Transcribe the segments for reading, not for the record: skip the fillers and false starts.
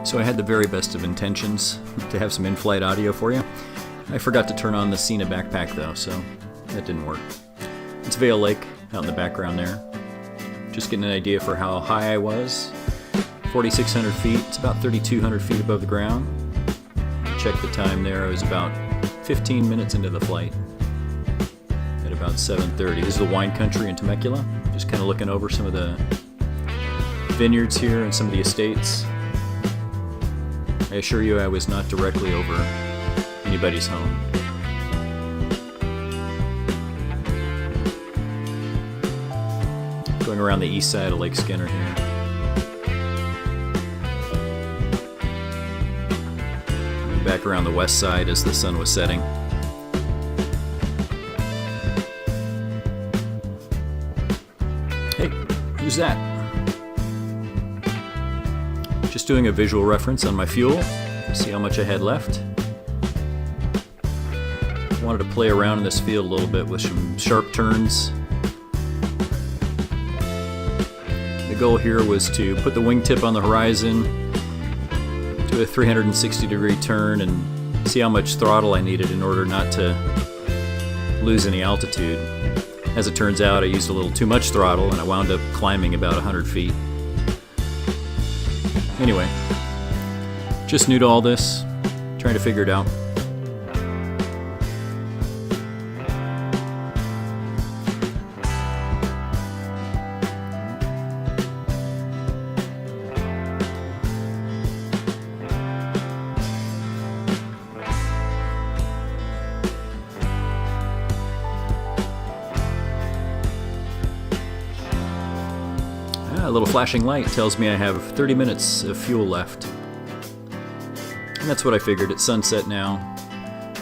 So I had the very best of intentions to have some in-flight audio for you. I forgot to turn on the Cena backpack though, so that didn't work. It's Vail Lake out in the background there. Just getting an idea for how high I was. 4,600 feet, it's about 3,200 feet above the ground. Check the time there, I was about 15 minutes into the flight at about 7:30. This is the wine country in Temecula. Just kind of looking over some of the vineyards here and some of the estates. I assure you I was not directly over anybody's home. Going around the east side of Lake Skinner here. And back around the west side as the sun was setting. Hey, who's that? Just doing a visual reference on my fuel, see how much I had left. Wanted to play around in this field a little bit with some sharp turns. The goal here was to put the wingtip on the horizon, do a 360-degree turn, and see how much throttle I needed in order not to lose any altitude. As it turns out, I used a little too much throttle and I wound up climbing about 100 feet. Anyway, just new to all this, trying to figure it out. A little flashing light tells me I have 30 minutes of fuel left. And that's what I figured at sunset now.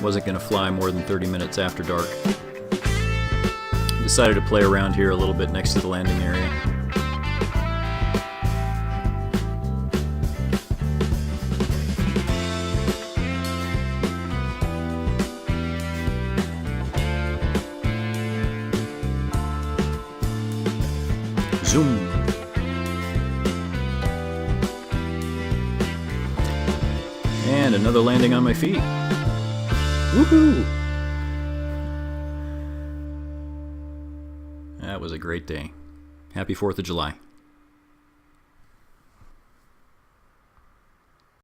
Wasn't going to fly more than 30 minutes after dark. Decided to play around here a little bit next to the landing area. Zoom! And another landing on my feet. Woohoo! That was a great day. Happy 4th of July.